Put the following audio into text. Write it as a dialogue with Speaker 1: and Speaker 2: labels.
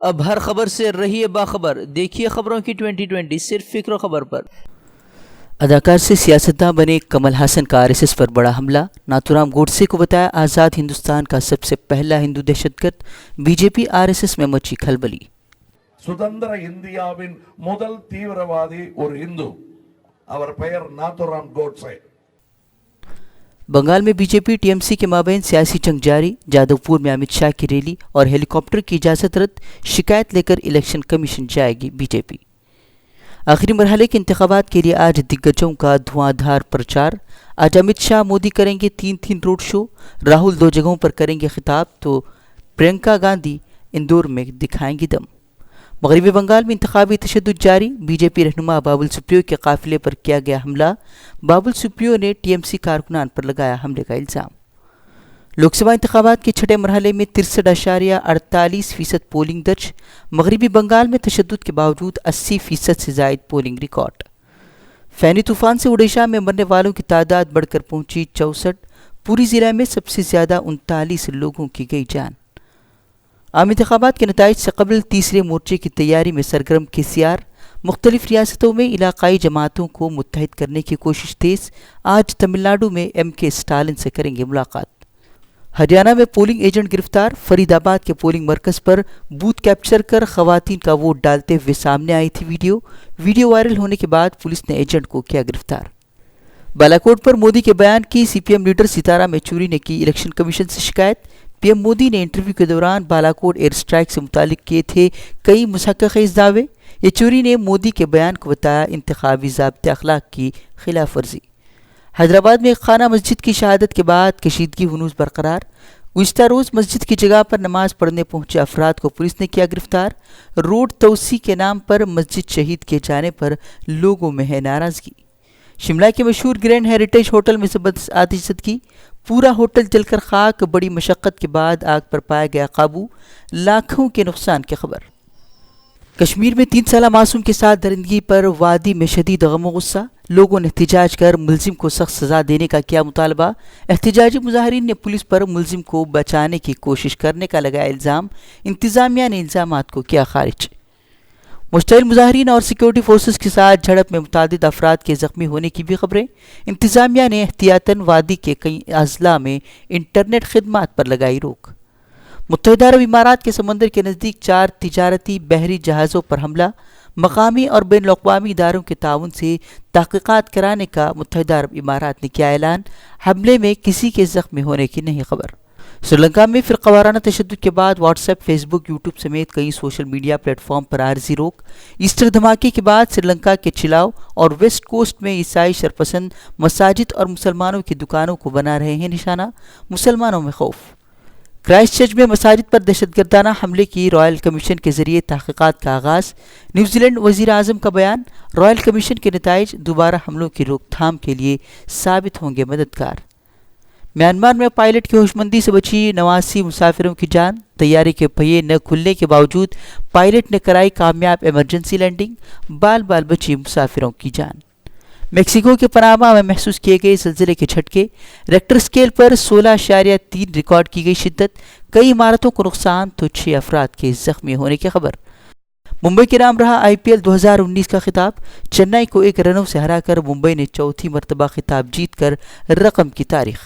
Speaker 1: اب ہر خبر سے رہیے باخبر، دیکھیے خبروں کی 2020 صرف فکر و خبر پر۔ اداکار سے سیاستداں بنے کمل ہاسن کا RSS پر بڑا حملہ، ناتھورام گوڈسے کو بتایا آزاد ہندوستان کا سب سے پہلا ہندو دہشت گرد، BJP RSS میں مچی کھلبلی۔
Speaker 2: சுதந்திர இந்தியாவின் முதல் தீவிரவாதி ஒரு இந்து, அவர் பெயர் நாத்துராம் கோட்சே۔
Speaker 1: بنگال میں BJP TMC کے مابین سیاسی جنگ جاری، جادو پور میں امت شاہ کی ریلی اور ہیلی کاپٹر کی اجازت رد، شکایت لے کر الیکشن کمیشن جائے گی BJP۔ آخری مرحلے کے انتخابات کے لیے آج دگجوں کا دھواں دھار پرچار، آج امت شاہ مودی کریں گے 3 روڈ شو، راہل 2 جگہوں پر کریں گے خطاب تو پرینکا گاندھی اندور میں دکھائیں گی دم۔ مغربی بنگال میں انتخابی تشدد جاری، BJP رہنما بابل سپریو کے قافلے پر کیا گیا حملہ، بابل سپریو نے TMC کارکنان پر لگایا حملے کا الزام۔ لوک سبھا انتخابات کے چھٹے مرحلے میں 63.48% پولنگ درج، مغربی بنگال میں تشدد کے باوجود 80% سے زائد پولنگ ریکارڈ۔ فینی طوفان سے اڈیشہ میں مرنے والوں کی تعداد بڑھ کر پہنچی 64، پوری ضلع میں سب سے زیادہ 39 لوگوں کی گئی جان۔ عام انتخابات کے نتائج سے قبل تیسرے مورچے کی تیاری میں سرگرم KCR، مختلف ریاستوں میں علاقائی جماعتوں کو متحد کرنے کی کوشش تیز، آج تمل ناڈو میں MK اسٹالن سے کریں گے ملاقات۔ ہریانہ میں پولنگ ایجنٹ گرفتار، فرید آباد کے پولنگ مرکز پر بوتھ کیپچر کر خواتین کا ووٹ ڈالتے ہوئے سامنے آئی تھی ویڈیو وائرل ہونے کے بعد پولیس نے ایجنٹ کو کیا گرفتار۔ بالاکوٹ پر مودی کے بیان کی CPM لیڈر سیتارام یچوری نے کی الیکشن کمیشن سے شکایت، PM مودی نے انٹرویو کے دوران بالاکوٹ ایئر اسٹرائک سے متعلق کیے تھے کئی مضحکہ خیز دعوے، یچوری نے مودی کے بیان کو بتایا انتخابی ضابطۂ اخلاق کی خلاف ورزی۔ حیدرآباد میں ایک خانہ مسجد کی شہادت کے بعد کشیدگی ہنوز برقرار، گزشتہ روز مسجد کی جگہ پر نماز پڑھنے پہنچے افراد کو پولیس نے کیا گرفتار، روڈ توسیع کے نام پر مسجد شہید کیے جانے پر لوگوں میں ہے ناراضگی۔ شملہ کے مشہور گرینڈ ہیریٹیج ہوٹل میں زبردست آتش زدگی، پورا ہوٹل جل کر خاک، بڑی مشقت کے بعد آگ پر پایا گیا قابو، لاکھوں کے نقصان کی خبر۔ کشمیر میں 3 سالہ معصوم کے ساتھ درندگی پر وادی میں شدید غم و غصہ، لوگوں نے احتجاج کر ملزم کو سخت سزا دینے کا کیا مطالبہ، احتجاجی مظاہرین نے پولیس پر ملزم کو بچانے کی کوشش کرنے کا لگایا الزام، انتظامیہ نے الزامات کو کیا خارج۔ مشتعل مظاہرین اور سیکورٹی فورسز کے ساتھ جھڑپ میں متعدد افراد کے زخمی ہونے کی بھی خبریں، انتظامیہ نے احتیاطاً وادی کے کئی اضلاع میں انٹرنیٹ خدمات پر لگائی روک۔ متحدہ عرب امارات کے سمندر کے نزدیک 4 تجارتی بحری جہازوں پر حملہ، مقامی اور بین الاقوامی اداروں کے تعاون سے تحقیقات کرانے کا متحدہ عرب امارات نے کیا اعلان، حملے میں کسی کے زخمی ہونے کی نہیں خبر۔ سری لنکا میں فرقہ وارانہ تشدد کے بعد واٹس ایپ، فیس بک، یوٹیوب سمیت کئی سوشل میڈیا پلیٹ فارم پر عارضی روک۔ ایسٹر دھماکے کے بعد سری لنکا کے چلاؤ اور ویسٹ کوسٹ میں عیسائی شرپسند مساجد اور مسلمانوں کی دکانوں کو بنا رہے ہیں نشانہ، مسلمانوں میں خوف۔ کرائسٹ چرچ میں مساجد پر دہشت گردانہ حملے کی رائل کمیشن کے ذریعے تحقیقات کا آغاز، نیوزی لینڈ وزیر اعظم کا بیان، رائل کمیشن کے نتائج دوبارہ حملوں کی روک تھام کے لیے ثابت ہوں گے مددگار۔ میانمار میں پائلٹ کی ہوش مندی سے بچی 89 مسافروں کی جان، طیارے کے پہیے نہ کھلنے کے باوجود پائلٹ نے کرائی کامیاب ایمرجنسی لینڈنگ، بال بچی مسافروں کی جان۔ میکسیکو کے پناما میں محسوس کیے گئے زلزلے کے جھٹکے، ریکٹر اسکیل پر 16.3 ریکارڈ کی گئی شدت، کئی عمارتوں کو نقصان تو 6 افراد کے زخمی ہونے کی خبر۔ ممبئی کے نام رہا IPL 2019 کا خطاب، چنئی کو 1 رنوں سے ہرا کر ممبئی نے چوتھی مرتبہ خطاب جیت کر رقم کی تاریخ